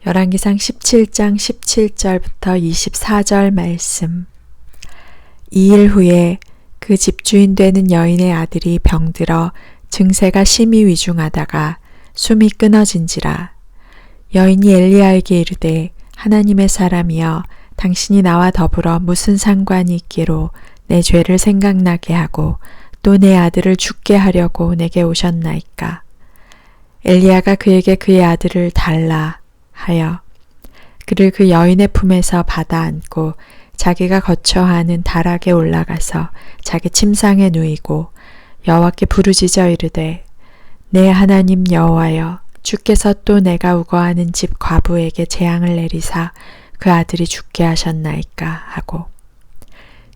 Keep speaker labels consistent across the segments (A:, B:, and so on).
A: 열왕기상 17장 17절부터 24절 말씀. 2일 후에 그 집주인 되는 여인의 아들이 병들어 증세가 심히 위중하다가 숨이 끊어진지라. 여인이 엘리야에게 이르되 하나님의 사람이여 당신이 나와 더불어 무슨 상관이 있기로 내 죄를 생각나게 하고 또 내 아들을 죽게 하려고 내게 오셨나이까. 엘리야가 그에게 그의 아들을 달라 하여 그를 그 여인의 품에서 받아 안고 자기가 거처하는 다락에 올라가서 자기 침상에 누이고 여호와께 부르짖어 이르되 내 하나님 여호와여 주께서 또 내가 우거하는 집 과부에게 재앙을 내리사 그 아들이 죽게 하셨나이까 하고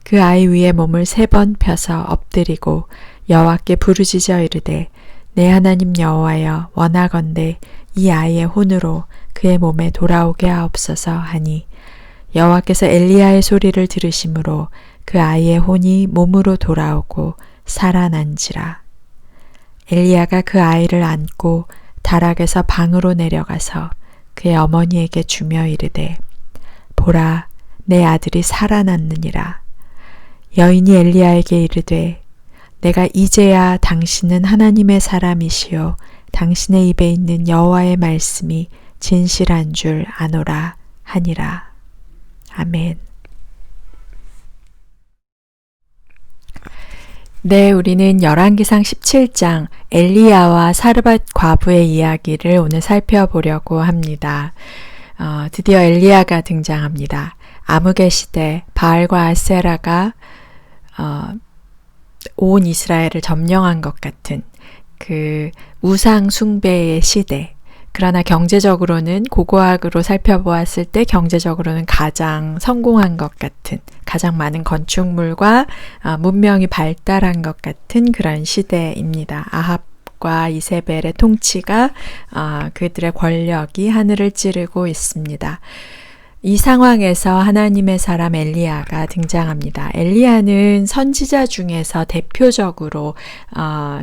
A: 그 아이 위에 몸을 3번 펴서 엎드리고 여호와께 부르짖어 이르되 내 하나님 여호와여 원하건대 이 아이의 혼으로 그의 몸에 돌아오게 하옵소서 하니 여호와께서 엘리야의 소리를 들으심으로 그 아이의 혼이 몸으로 돌아오고 살아난지라. 엘리야가 그 아이를 안고 다락에서 방으로 내려가서 그의 어머니에게 주며 이르되 보라 내 아들이 살아났느니라. 여인이 엘리야에게 이르되 내가 이제야 당신은 하나님의 사람이시요 당신의 입에 있는 여호와의 말씀이 진실한 줄 아노라 하니라. 아멘. 네, 우리는 열왕기상 17장 엘리야와 사르밧 과부의 이야기를 오늘 살펴보려고 합니다. 드디어 엘리야가 등장합니다. 암흑의 시대 바알과 아세라가 온 이스라엘을 점령한 것 같은 그 우상 숭배의 시대. 그러나 경제적으로는 고고학으로 살펴보았을 때 경제적으로는 가장 성공한 것 같은, 가장 많은 건축물과 문명이 발달한 것 같은 그런 시대입니다. 아합과 이세벨의 통치가 그들의 권력이 하늘을 찌르고 있습니다. 이 상황에서 하나님의 사람 엘리야가 등장합니다. 엘리야는 선지자 중에서 대표적으로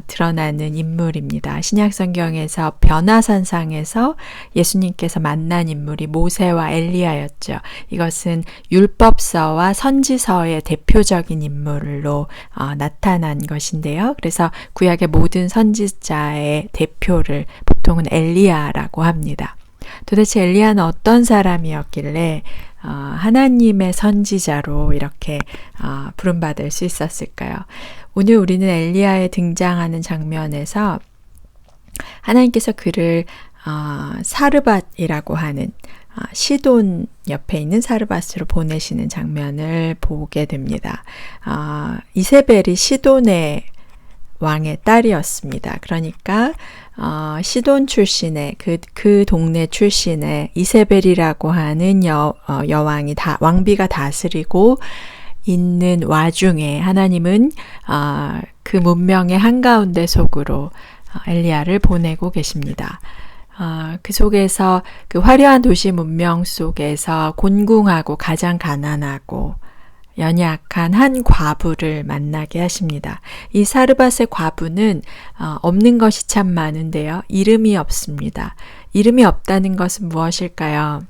A: 드러나는 인물입니다. 신약성경에서 변화산상에서 예수님께서 만난 인물이 모세와 엘리야였죠. 이것은 율법서와 선지서의 대표적인 인물로 나타난 것인데요. 그래서 구약의 모든 선지자의 대표를 보통은 엘리야라고 합니다. 도대체 엘리야는 어떤 사람이었길래 하나님의 선지자로 이렇게 부름받을 수 있었을까요? 오늘 우리는 엘리야에 등장하는 장면에서 하나님께서 그를 사르밧이라고 하는 시돈 옆에 있는 사르밧으로 보내시는 장면을 보게 됩니다. 이세벨이 시돈의 왕의 딸이었습니다. 그러니까 시돈 출신의 그 동네 출신의 이세벨이라고 하는 여왕이 왕비가 다스리고 있는 와중에 하나님은 그 문명의 한가운데 속으로 엘리야를 보내고 계십니다. 그 속에서 그 화려한 도시 문명 속에서 곤궁하고 가장 가난하고 연약한 한 과부를 만나게 하십니다. 이 사르밧의 과부는 없는 것이 참 많은데요. 이름이 없습니다. 이름이 없다는 것은 무엇일까요?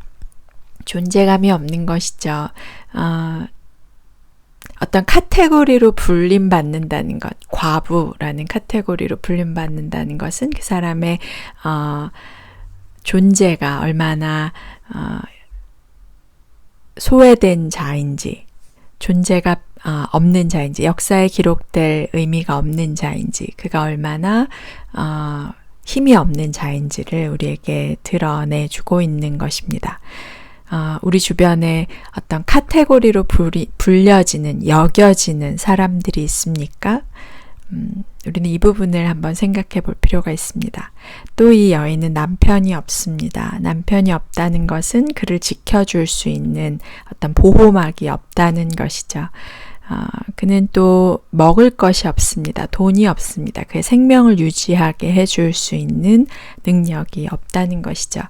A: 존재감이 없는 것이죠. 어떤 카테고리로 불림받는다는 것, 과부라는 카테고리로 불림받는다는 것은 그 사람의 존재가 얼마나 소외된 자인지, 존재가 없는 자인지, 역사에 기록될 의미가 없는 자인지, 그가 얼마나 힘이 없는 자인지를 우리에게 드러내주고 있는 것입니다. 우리 주변에 어떤 카테고리로 불려지는, 여겨지는 사람들이 있습니까? 우리는 이 부분을 한번 생각해 볼 필요가 있습니다. 또 이 여인은 남편이 없습니다. 남편이 없다는 것은 그를 지켜줄 수 있는 어떤 보호막이 없다는 것이죠. 그는 또 먹을 것이 없습니다. 돈이 없습니다. 그의 생명을 유지하게 해줄 수 있는 능력이 없다는 것이죠.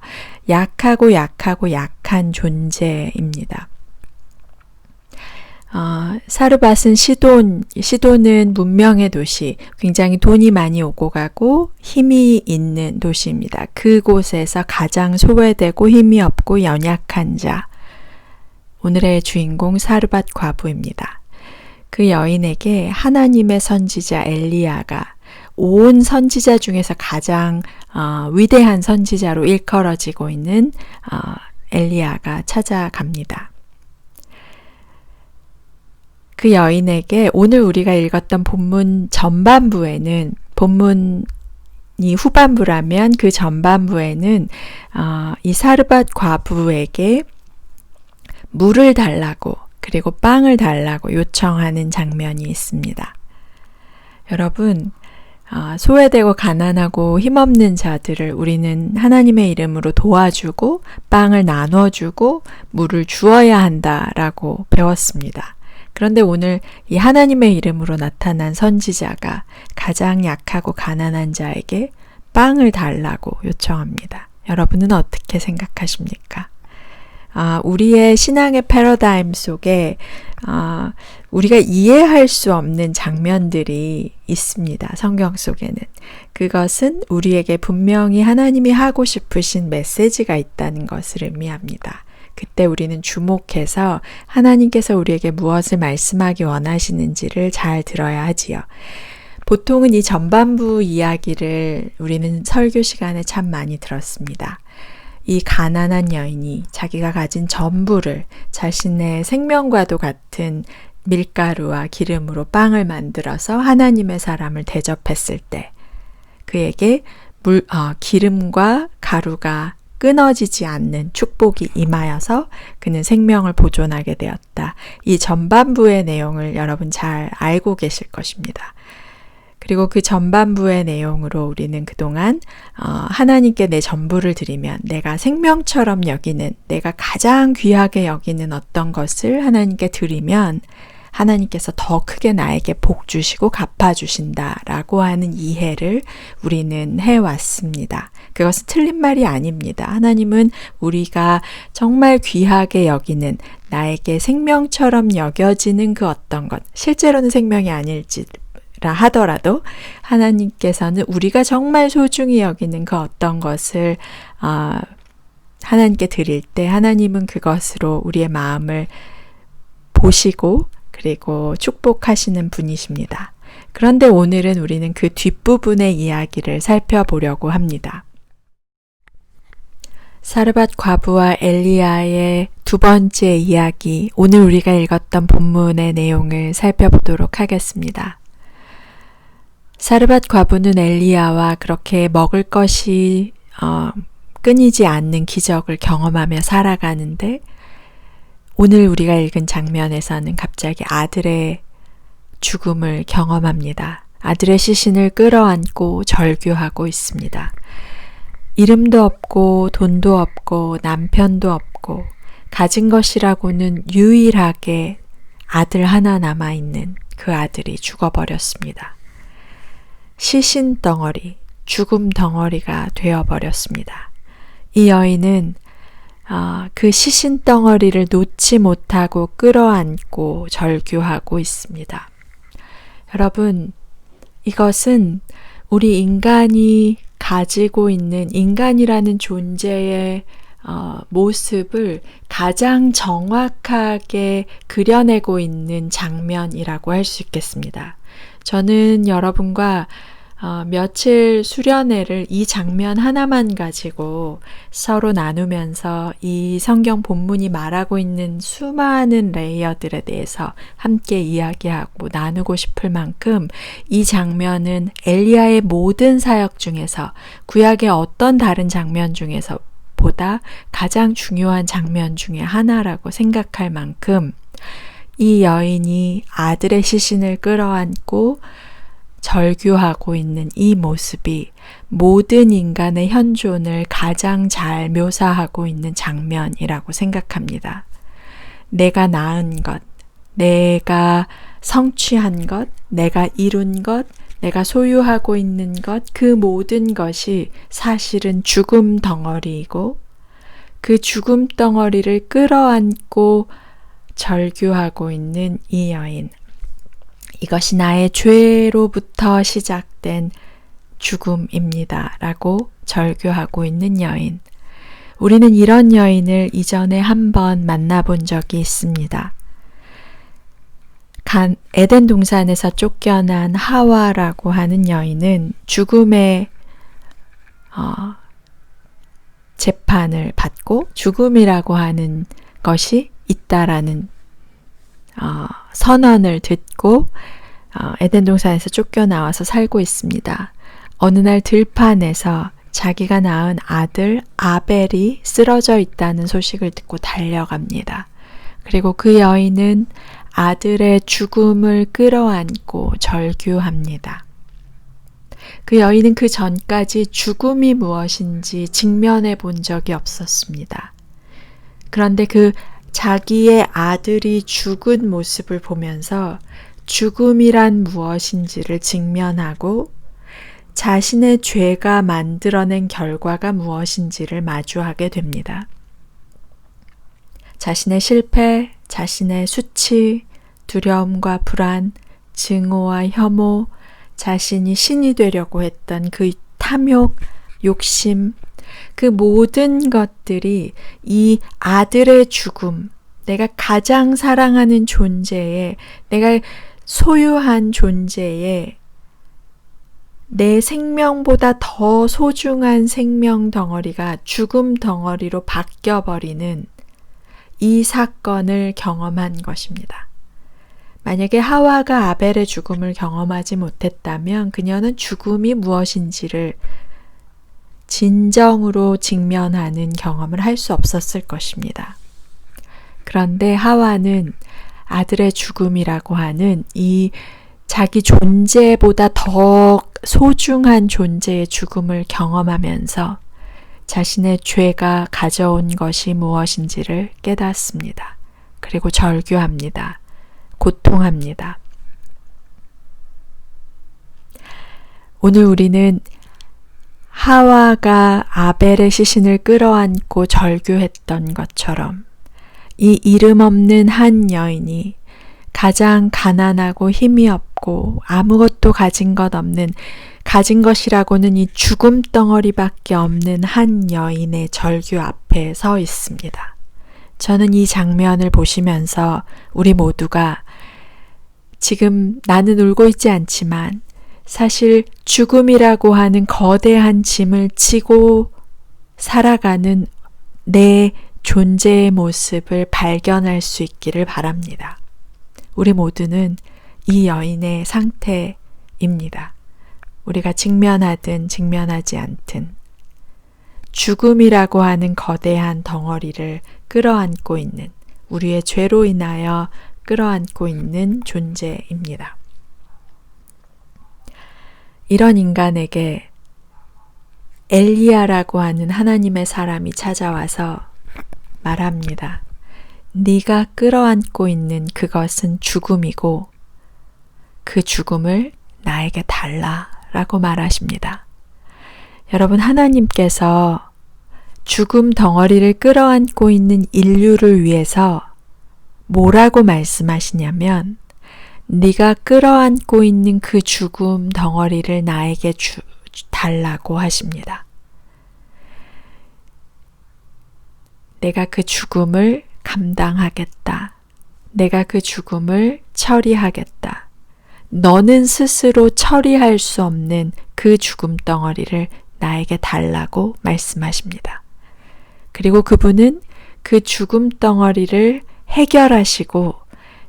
A: 약하고 약한 존재입니다. 사르밧은 시돈은 문명의 도시, 굉장히 돈이 많이 오고 가고 힘이 있는 도시입니다. 그곳에서 가장 소외되고 힘이 없고 연약한 자, 오늘의 주인공 사르밧 과부입니다. 그 여인에게 하나님의 선지자 엘리야가 온 선지자 중에서 가장 위대한 선지자로 일컬어지고 있는 엘리야가 찾아갑니다. 그 여인에게 오늘 우리가 읽었던 본문 전반부에는, 본문이 후반부라면 그 전반부에는 이 사르밧 과부에게 물을 달라고 그리고 빵을 달라고 요청하는 장면이 있습니다. 여러분, 소외되고 가난하고 힘없는 자들을 우리는 하나님의 이름으로 도와주고 빵을 나눠주고 물을 주어야 한다라고 배웠습니다. 그런데 오늘 이 하나님의 이름으로 나타난 선지자가 가장 약하고 가난한 자에게 빵을 달라고 요청합니다. 여러분은 어떻게 생각하십니까? 우리의 신앙의 패러다임 속에 우리가 이해할 수 없는 장면들이 있습니다. 성경 속에는. 그것은 우리에게 분명히 하나님이 하고 싶으신 메시지가 있다는 것을 의미합니다. 그때 우리는 주목해서 하나님께서 우리에게 무엇을 말씀하기 원하시는지를 잘 들어야 하지요. 보통은 이 전반부 이야기를 우리는 설교 시간에 참 많이 들었습니다. 이 가난한 여인이 자기가 가진 전부를 자신의 생명과도 같은 밀가루와 기름으로 빵을 만들어서 하나님의 사람을 대접했을 때 그에게 기름과 가루가 끊어지지 않는 축복이 임하여서 그는 생명을 보존하게 되었다. 이 전반부의 내용을 여러분 잘 알고 계실 것입니다. 그리고 그 전반부의 내용으로 우리는 그동안 하나님께 내 전부를 드리면 내가 생명처럼 여기는, 내가 가장 귀하게 여기는 어떤 것을 하나님께 드리면 하나님께서 더 크게 나에게 복 주시고 갚아주신다라고 하는 이해를 우리는 해왔습니다. 그것은 틀린 말이 아닙니다. 하나님은 우리가 정말 귀하게 여기는, 나에게 생명처럼 여겨지는 그 어떤 것, 실제로는 생명이 아닐지 하더라도 하나님께서는 우리가 정말 소중히 여기는 그 어떤 것을 하나님께 드릴 때 하나님은 그것으로 우리의 마음을 보시고 그리고 축복하시는 분이십니다. 그런데 오늘은 우리는 그 뒷부분의 이야기를 살펴보려고 합니다. 사르밧 과부와 엘리야의 두 번째 이야기, 오늘 우리가 읽었던 본문의 내용을 살펴보도록 하겠습니다. 사르밧 과부는 엘리야와 그렇게 먹을 것이 끊이지 않는 기적을 경험하며 살아가는데 오늘 우리가 읽은 장면에서는 갑자기 아들의 죽음을 경험합니다. 아들의 시신을 끌어안고 절규하고 있습니다. 이름도 없고 돈도 없고 남편도 없고 가진 것이라고는 유일하게 아들 하나 남아있는 그 아들이 죽어버렸습니다. 시신 덩어리, 죽음 덩어리가 되어버렸습니다. 이 여인은 그 시신 덩어리를 놓지 못하고 끌어안고 절규하고 있습니다. 여러분, 이것은 우리 인간이 가지고 있는 인간이라는 존재의 모습을 가장 정확하게 그려내고 있는 장면이라고 할 수 있겠습니다. 저는 여러분과 며칠 수련회를 이 장면 하나만 가지고 서로 나누면서 이 성경 본문이 말하고 있는 수많은 레이어들에 대해서 함께 이야기하고 나누고 싶을 만큼 이 장면은 엘리야의 모든 사역 중에서 구약의 어떤 다른 장면 중에서 보다 가장 중요한 장면 중에 하나라고 생각할 만큼 이 여인이 아들의 시신을 끌어안고 절규하고 있는 이 모습이 모든 인간의 현존을 가장 잘 묘사하고 있는 장면이라고 생각합니다. 내가 낳은 것, 내가 성취한 것, 내가 이룬 것, 내가 소유하고 있는 것, 그 모든 것이 사실은 죽음 덩어리이고 그 죽음 덩어리를 끌어안고 절규하고 있는 이 여인. 이것이 나의 죄로부터 시작된 죽음입니다. 라고 절규하고 있는 여인. 우리는 이런 여인을 이전에 한번 만나본 적이 있습니다. 에덴 동산에서 쫓겨난 하와라고 하는 여인은 죽음의 재판을 받고 죽음이라고 하는 것이 있다라는 선언을 듣고 에덴 동산에서 쫓겨나와서 살고 있습니다. 어느 날 들판에서 자기가 낳은 아들 아벨이 쓰러져 있다는 소식을 듣고 달려갑니다. 그리고 그 여인은 아들의 죽음을 끌어안고 절규합니다. 그 여인은 그 전까지 죽음이 무엇인지 직면해 본 적이 없었습니다. 그런데 그 자기의 아들이 죽은 모습을 보면서 죽음이란 무엇인지를 직면하고 자신의 죄가 만들어낸 결과가 무엇인지를 마주하게 됩니다. 자신의 실패, 자신의 수치, 두려움과 불안, 증오와 혐오, 자신이 신이 되려고 했던 그 탐욕, 욕심, 그 모든 것들이 이 아들의 죽음, 내가 가장 사랑하는 존재에, 내가 소유한 존재에 내 생명보다 더 소중한 생명 덩어리가 죽음 덩어리로 바뀌어버리는 이 사건을 경험한 것입니다. 만약에 하와가 아벨의 죽음을 경험하지 못했다면 그녀는 죽음이 무엇인지를 진정으로 직면하는 경험을 할 수 없었을 것입니다. 그런데 하와는 아들의 죽음이라고 하는 이 자기 존재보다 더 소중한 존재의 죽음을 경험하면서 자신의 죄가 가져온 것이 무엇인지를 깨닫습니다. 그리고 절규합니다. 고통합니다. 오늘 우리는 하와가 아벨의 시신을 끌어안고 절규했던 것처럼 이 이름 없는 한 여인이 가장 가난하고 힘이 없고 아무것도 가진 것 없는, 가진 것이라고는 이 죽음 덩어리밖에 없는 한 여인의 절규 앞에 서 있습니다. 저는 이 장면을 보시면서 우리 모두가 지금 나는 울고 있지 않지만 사실 죽음이라고 하는 거대한 짐을 지고 살아가는 내 존재의 모습을 발견할 수 있기를 바랍니다. 우리 모두는 이 여인의 상태입니다. 우리가 직면하든 직면하지 않든 죽음이라고 하는 거대한 덩어리를 끌어안고 있는, 우리의 죄로 인하여 끌어안고 있는 존재입니다. 이런 인간에게 엘리야라고 하는 하나님의 사람이 찾아와서 말합니다. 네가 끌어안고 있는 그것은 죽음이고 그 죽음을 나에게 달라라고 말하십니다. 여러분, 하나님께서 죽음 덩어리를 끌어안고 있는 인류를 위해서 뭐라고 말씀하시냐면 네가 끌어안고 있는 그 죽음 덩어리를 나에게 달라고 하십니다. 내가 그 죽음을 감당하겠다. 내가 그 죽음을 처리하겠다. 너는 스스로 처리할 수 없는 그 죽음 덩어리를 나에게 달라고 말씀하십니다. 그리고 그분은 그 죽음 덩어리를 해결하시고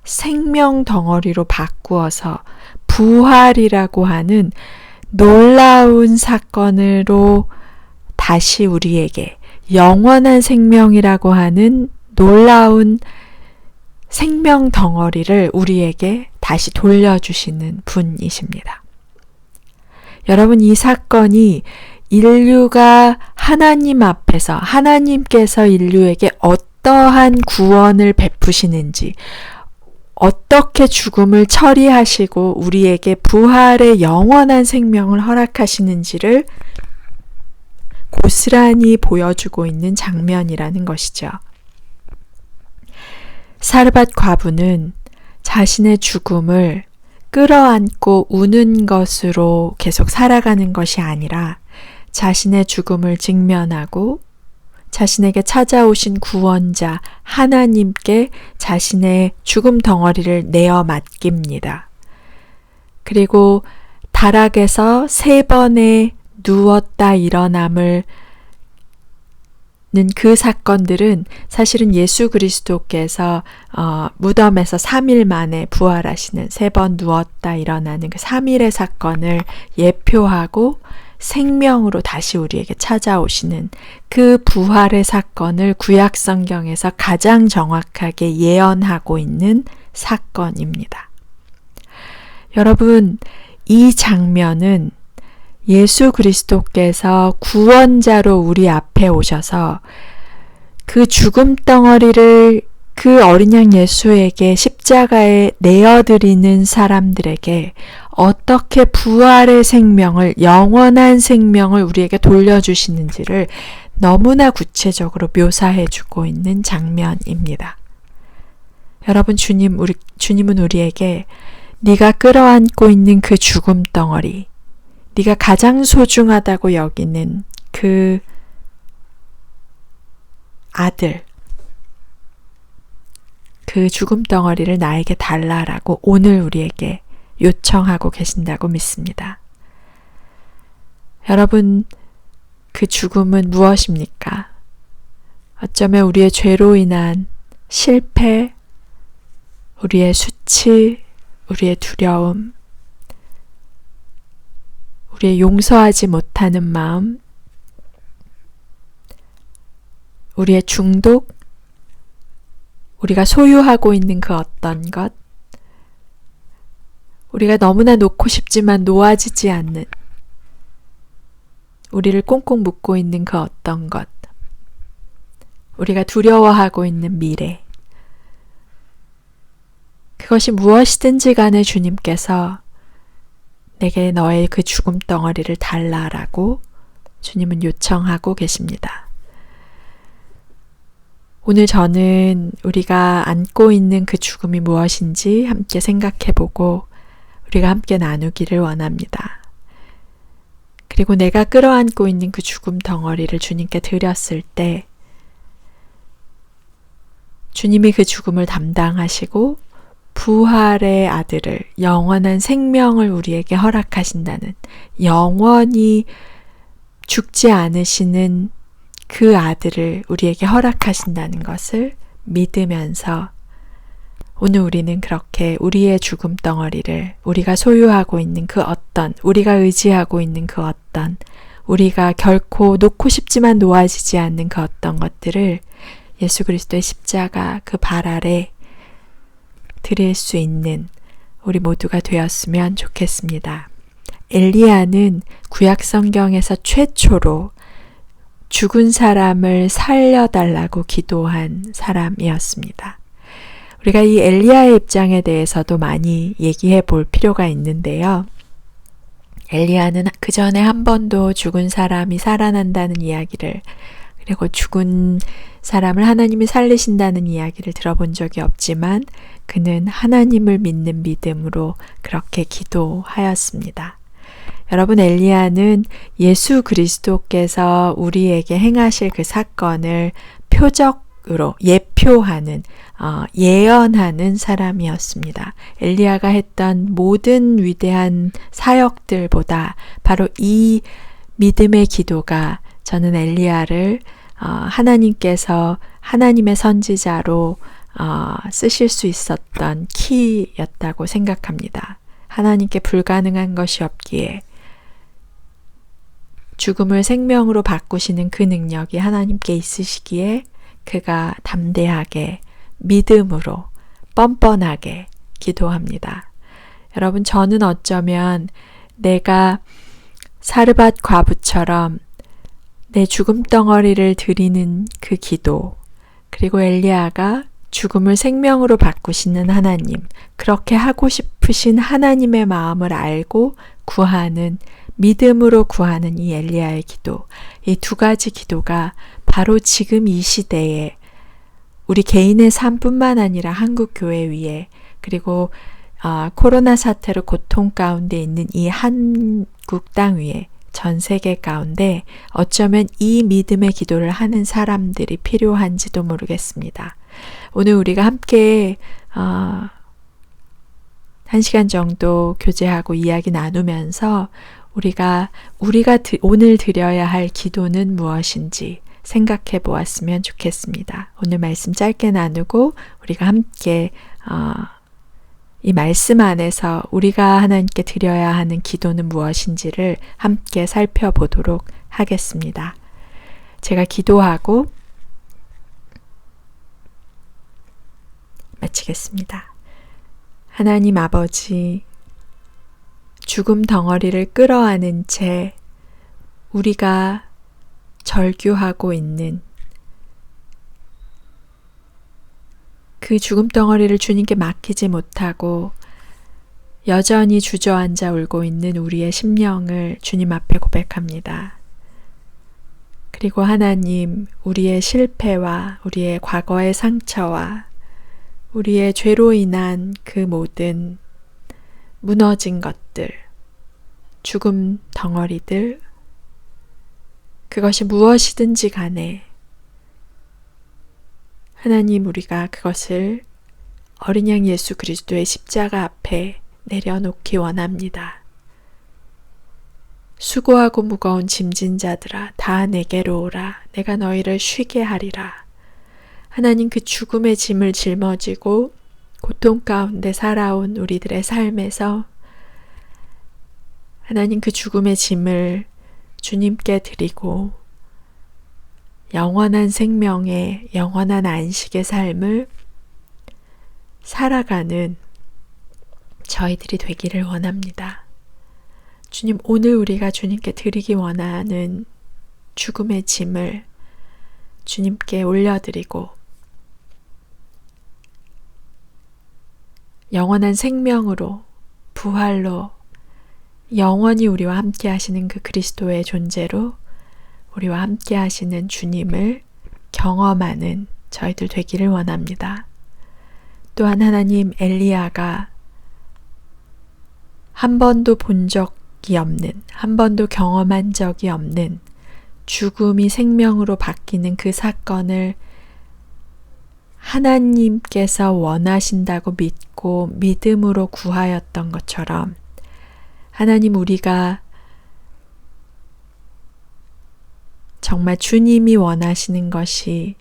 A: 생명 덩어리로 바꾸어서 부활이라고 하는 놀라운 사건으로 다시 우리에게 영원한 생명이라고 하는 놀라운 생명 덩어리를 우리에게 다시 돌려주시는 분이십니다. 여러분, 이 사건이 인류가 하나님 앞에서 하나님께서 인류에게 어떠한 구원을 베푸시는지, 어떻게 죽음을 처리하시고 우리에게 부활의 영원한 생명을 허락하시는지를 고스란히 보여주고 있는 장면이라는 것이죠. 사르밧 과부는 자신의 죽음을 끌어안고 우는 것으로 계속 살아가는 것이 아니라 자신의 죽음을 직면하고 자신에게 찾아오신 구원자 하나님께 자신의 죽음 덩어리를 내어 맡깁니다. 그리고 다락에서 3번의 누웠다 일어남을 그 사건들은 사실은 예수 그리스도께서 무덤에서 3일 만에 부활하시는 3번 누웠다 일어나는 그 3일의 사건을 예표하고 생명으로 다시 우리에게 찾아오시는 그 부활의 사건을 구약 성경에서 가장 정확하게 예언하고 있는 사건입니다. 여러분, 이 장면은 예수 그리스도께서 구원자로 우리 앞에 오셔서 그 죽음 덩어리를 그 어린 양 예수에게 십자가에 내어드리는 사람들에게 어떻게 부활의 생명을, 영원한 생명을 우리에게 돌려주시는지를 너무나 구체적으로 묘사해주고 있는 장면입니다. 여러분, 주님은 우리에게 네가 끌어안고 있는 그 죽음 덩어리, 네가 가장 소중하다고 여기는 그 아들, 그 죽음 덩어리를 나에게 달라라고 오늘 우리에게 요청하고 계신다고 믿습니다. 여러분, 그 죽음은 무엇입니까? 어쩌면 우리의 죄로 인한 실패, 우리의 수치, 우리의 두려움, 우리의 용서하지 못하는 마음, 우리의 중독, 우리가 소유하고 있는 그 어떤 것, 우리가 너무나 놓고 싶지만 놓아지지 않는, 우리를 꽁꽁 묶고 있는 그 어떤 것, 우리가 두려워하고 있는 미래, 그것이 무엇이든지 간에 주님께서 내게 너의 그 죽음 덩어리를 달라라고 주님은 요청하고 계십니다. 오늘 저는 우리가 안고 있는 그 죽음이 무엇인지 함께 생각해보고 우리가 함께 나누기를 원합니다. 그리고 내가 끌어안고 있는 그 죽음 덩어리를 주님께 드렸을 때 주님이 그 죽음을 담당하시고 부활의 아들을, 영원한 생명을 우리에게 허락하신다는, 영원히 죽지 않으시는 그 아들을 우리에게 허락하신다는 것을 믿으면서 오늘 우리는 그렇게 우리의 죽음 덩어리를, 우리가 소유하고 있는 그 어떤, 우리가 의지하고 있는 그 어떤, 우리가 결코 놓고 싶지만 놓아지지 않는 그 어떤 것들을 예수 그리스도의 십자가 그 발 아래 드릴 수 있는 우리 모두가 되었으면 좋겠습니다. 엘리야는 구약 성경에서 최초로 죽은 사람을 살려달라고 기도한 사람이었습니다. 우리가 이 엘리야의 입장에 대해서도 많이 얘기해 볼 필요가 있는데요. 엘리야는 그 전에 한 번도 죽은 사람이 살아난다는 이야기를, 그리고 죽은 사람을 하나님이 살리신다는 이야기를 들어본 적이 없지만 그는 하나님을 믿는 믿음으로 그렇게 기도하였습니다. 여러분, 엘리야는 예수 그리스도께서 우리에게 행하실 그 사건을 표적으로 예표하는, 예언하는 사람이었습니다. 엘리야가 했던 모든 위대한 사역들보다 바로 이 믿음의 기도가 저는 엘리야를 하나님께서 하나님의 선지자로 쓰실 수 있었던 키였다고 생각합니다. 하나님께 불가능한 것이 없기에 죽음을 생명으로 바꾸시는 그 능력이 하나님께 있으시기에 그가 담대하게 믿음으로 뻔뻔하게 기도합니다. 여러분, 저는 어쩌면 내가 사르밧 과부처럼 내 죽음 덩어리를 드리는 그 기도, 그리고 엘리야가 죽음을 생명으로 바꾸시는 하나님, 그렇게 하고 싶으신 하나님의 마음을 알고 구하는, 믿음으로 구하는 이 엘리야의 기도, 이 두 가지 기도가 바로 지금 이 시대에 우리 개인의 삶뿐만 아니라 한국 교회 위에 그리고 코로나 사태로 고통 가운데 있는 이 한국 땅 위에 전 세계 가운데 어쩌면 이 믿음의 기도를 하는 사람들이 필요한지도 모르겠습니다. 오늘 우리가 함께 1시간 정도 교제하고 이야기 나누면서 우리가 오늘 드려야 할 기도는 무엇인지 생각해 보았으면 좋겠습니다. 오늘 말씀 짧게 나누고 우리가 함께 이 말씀 안에서 우리가 하나님께 드려야 하는 기도는 무엇인지를 함께 살펴보도록 하겠습니다. 제가 기도하고 마치겠습니다. 하나님 아버지, 죽음 덩어리를 끌어안은 채 우리가 절규하고 있는 그 죽음 덩어리를 주님께 맡기지 못하고 여전히 주저앉아 울고 있는 우리의 심령을 주님 앞에 고백합니다. 그리고 하나님, 우리의 실패와 우리의 과거의 상처와 우리의 죄로 인한 그 모든 무너진 것들, 죽음 덩어리들, 그것이 무엇이든지 간에 하나님, 우리가 그것을 어린 양 예수 그리스도의 십자가 앞에 내려놓기 원합니다. 수고하고 무거운 짐진 자들아, 다 내게로 오라. 내가 너희를 쉬게 하리라. 하나님, 그 죽음의 짐을 짊어지고 고통 가운데 살아온 우리들의 삶에서 하나님, 그 죽음의 짐을 주님께 드리고 영원한 생명의 영원한 안식의 삶을 살아가는 저희들이 되기를 원합니다. 주님, 오늘 우리가 주님께 드리기 원하는 죽음의 짐을 주님께 올려드리고 영원한 생명으로, 부활로, 영원히 우리와 함께 하시는 그 그리스도의 존재로 우리와 함께 하시는 주님을 경험하는 저희들 되기를 원합니다. 또한 하나님, 엘리야가 한 번도 본 적이 없는, 한 번도 경험한 적이 없는 죽음이 생명으로 바뀌는 그 사건을 하나님께서 원하신다고 믿고 믿음으로 구하였던 것처럼 하나님, 우리가 정말 주님이 원하시는 것이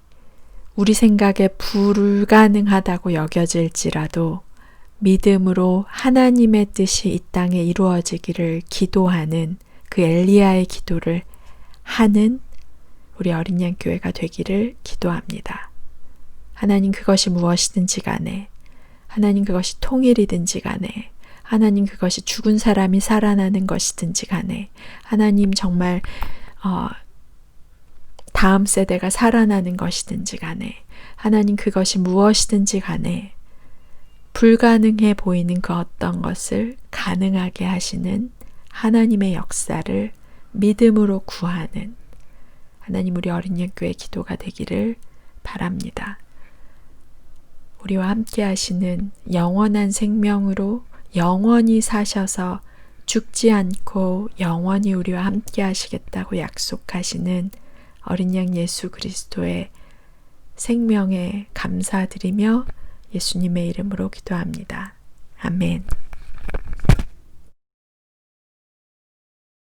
A: 우리 생각에 불가능하다고 여겨질지라도 믿음으로 하나님의 뜻이 이 땅에 이루어지기를 기도하는 그 엘리야의 기도를 하는 우리 어린 양 교회가 되기를 기도합니다. 하나님, 그것이 무엇이든지 간에, 하나님, 그것이 통일이든지 간에, 하나님, 그것이 죽은 사람이 살아나는 것이든지 간에, 하나님, 정말 다음 세대가 살아나는 것이든지 간에, 하나님, 그것이 무엇이든지 간에 불가능해 보이는 그 어떤 것을 가능하게 하시는 하나님의 역사를 믿음으로 구하는 하나님, 우리 어린 양 교회 기도가 되기를 바랍니다. 우리와 함께 하시는 영원한 생명으로 영원히 사셔서 죽지 않고 영원히 우리와 함께 하시겠다고 약속하시는 어린 양 예수 그리스도의 생명에 감사드리며 예수님의 이름으로 기도합니다. 아멘.